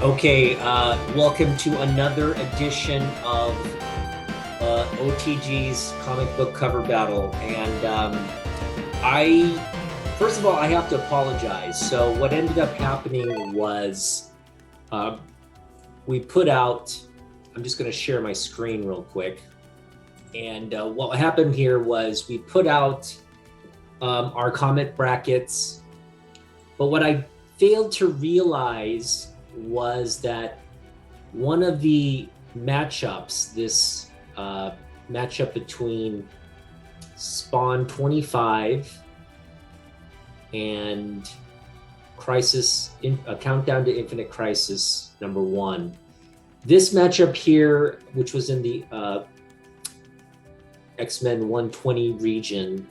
Okay, welcome to another edition of OTG's comic book cover battle. And first of all, I have to apologize. So, what ended up happening was uh, we put out, I'm just going to share my screen real quick. And what happened here was we put out our comment brackets, but what I failed to realize was that one of the matchups, this matchup between Spawn 25 and Crisis, Countdown to Infinite Crisis #1. This matchup here, which was in the X-Men 120 region,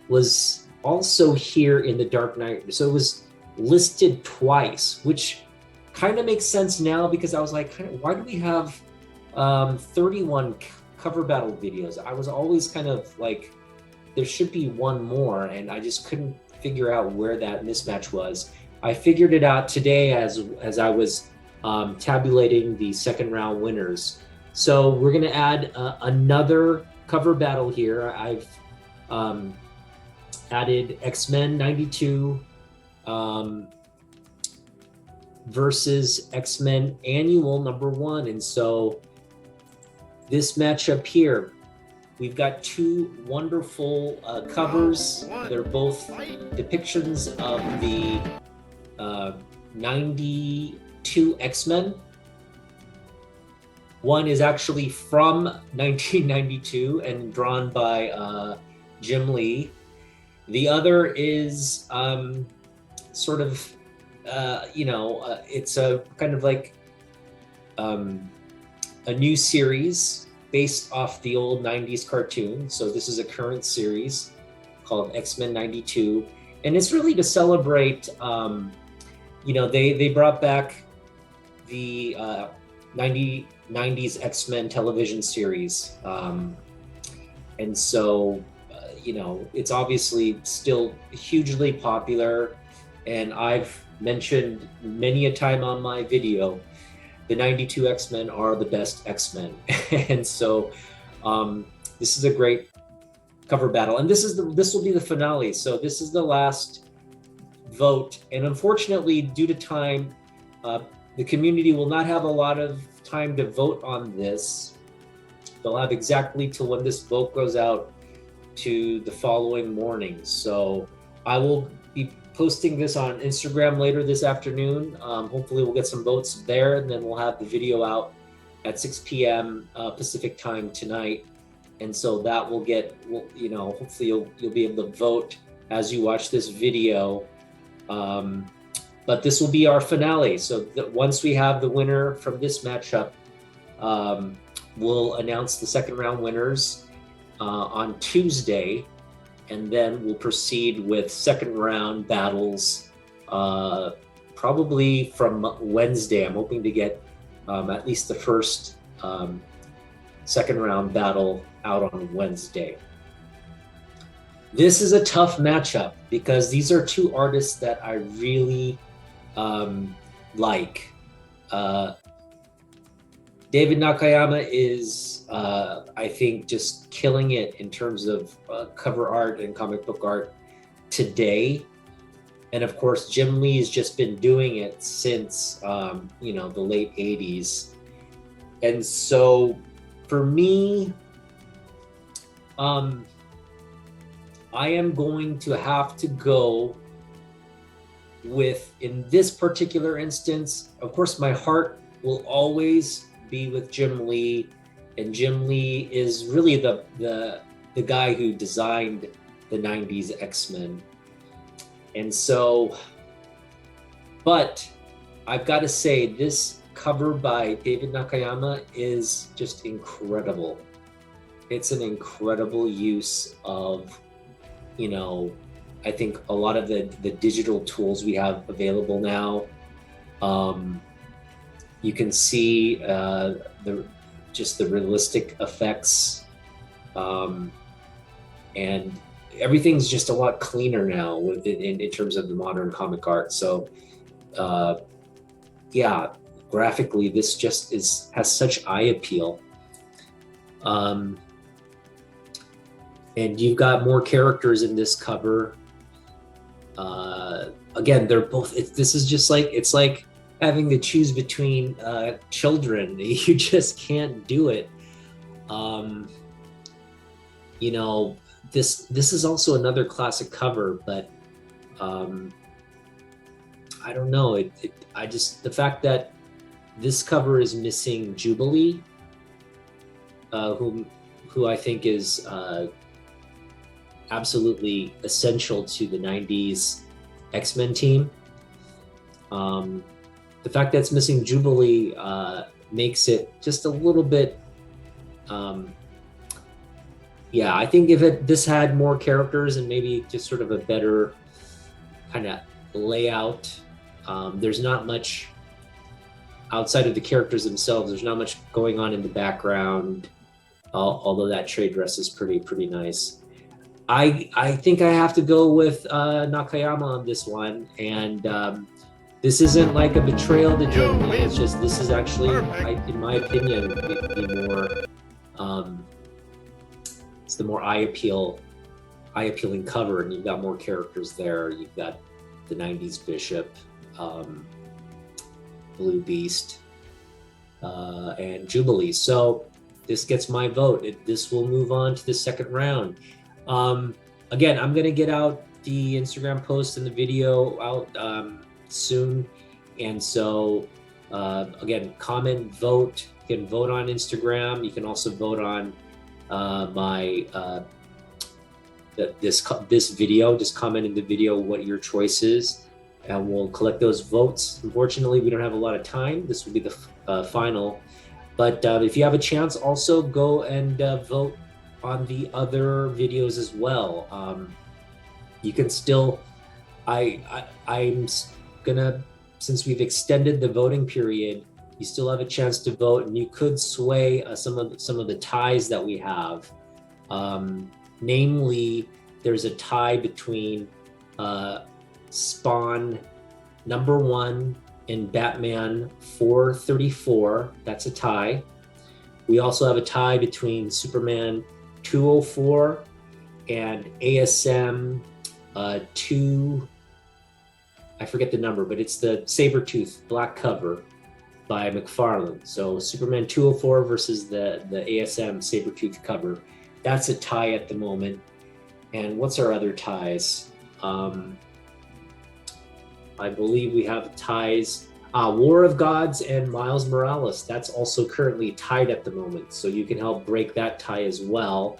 was also here in the Dark Knight. So it was listed twice, which kind of makes sense now because I was like, why do we have 31 cover battle videos? I was always kind of like, there should be one more, and I just couldn't figure out where that mismatch was. I figured it out today as I was tabulating the second round winners. So we're going to add another cover battle here. I've added X-Men 92 versus X-Men Annual #1. And so this matchup here, we've got two wonderful covers. They're both depictions of the 92 X-Men. One is actually from 1992 and drawn by Jim Lee. The other is sort of it's a kind of like a new series based off the old 90s cartoon. So this is a current series called X-Men 92. And it's really to celebrate, they brought back the 90s X-Men television series. And so, it's obviously still hugely popular. And I've mentioned many a time on my video, the 92 X-Men are the best X-Men. And so this is a great cover battle. And this will be the finale. So this is the last vote. And unfortunately, due to time, the community will not have a lot of time to vote on this. They'll have exactly till when this vote goes out to the following morning. So I will be posting this on Instagram later this afternoon. Hopefully we'll get some votes there, and then we'll have the video out at 6 p.m. Pacific time tonight. And so that will get, hopefully you'll be able to vote as you watch this video. But this will be our finale. So that once we have the winner from this matchup, we'll announce the second round winners on Tuesday. And then we'll proceed with second round battles probably from Wednesday. I'm hoping to get at least the first second round battle out on Wednesday. This is a tough matchup because these are two artists that I really like. David Nakayama is, I think, just killing it in terms of cover art and comic book art today. And of course, Jim Lee has just been doing it since, the late 80s. And so for me, I am going to have to go with, in this particular instance, of course, my heart will always be with Jim Lee, and Jim Lee is really the guy who designed the 90s X-Men. And so, but I've got to say, this cover by David Nakayama is just incredible. It's an incredible use of, I think a lot of the digital tools we have available now. You can see the realistic effects, and everything's just a lot cleaner now in terms of the modern comic art. So, graphically, this just has such eye appeal. And you've got more characters in this cover. Again, they're both. This is just like, it's like having to choose between children. You just can't do it. You know, this is also another classic cover, but I don't know. I just, the fact that this cover is missing Jubilee, who I think is absolutely essential to the 90s X-Men team. The fact that it's missing Jubilee makes it just a little bit, yeah, I think if this had more characters and maybe just sort of a better kind of layout, there's not much outside of the characters themselves. There's not much going on in the background, although that trade dress is pretty nice. I think I have to go with Nakayama on this one, and this isn't like a betrayal to Germany. It's just, this is actually, in my opinion, the more it's the more eye appealing cover, and you've got more characters there. You've got the 90s Bishop, Blue Beast, and Jubilee. So this gets my vote. This will move on to the second round. Again, I'm gonna get out the Instagram post and the video out soon, and so again, comment, vote. You can vote on Instagram. You can also vote on my this video. Just comment in the video what your choice is, and we'll collect those votes. Unfortunately, we don't have a lot of time. This will be the final, but if you have a chance, also go and vote on the other videos as well. You can still, I'm gonna, since we've extended the voting period, you still have a chance to vote, and you could sway some of the ties that we have. Namely, there's a tie between Spawn #1 and Batman 434. That's a tie. We also have a tie between Superman 204 and ASM 2, I forget the number, but it's the Sabretooth black cover by McFarlane. So Superman 204 versus the ASM Sabretooth cover. That's a tie at the moment. And what's our other ties? I believe we have ties, War of Gods and Miles Morales. That's also currently tied at the moment, so you can help break that tie as well.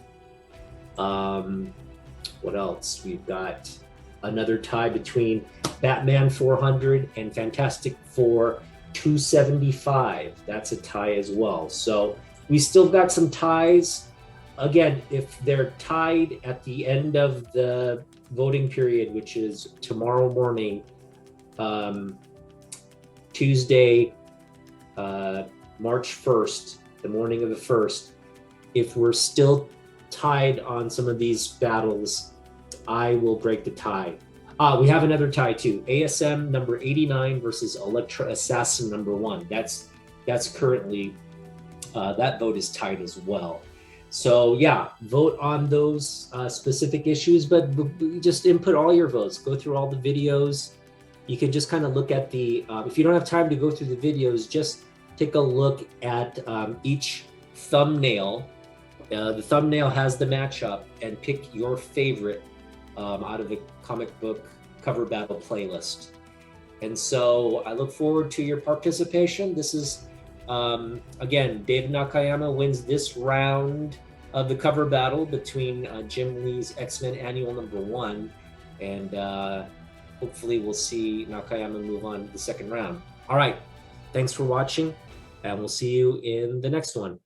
What else? We've got another tie between Batman 400 and Fantastic Four 275. That's a tie as well. So we still got some ties. Again, if they're tied at the end of the voting period, which is tomorrow morning, Tuesday, March 1st, the morning of the 1st, if we're still tied on some of these battles, I will break the tie. We have another tie too. ASM number 89 versus Electra Assassin number 1. That's currently, that vote is tied as well. So yeah, vote on those specific issues, but just input all your votes. Go through all the videos. You can just kind of look at the, if you don't have time to go through the videos, just take a look at each thumbnail. The thumbnail has the matchup, and pick your favorite out of the comic book cover battle playlist. And so I look forward to your participation. This is, again, David Nakayama wins this round of the cover battle between Jim Lee's X-Men Annual #1, and hopefully we'll see Nakayama move on to the second round. All right, thanks for watching, and we'll see you in the next one.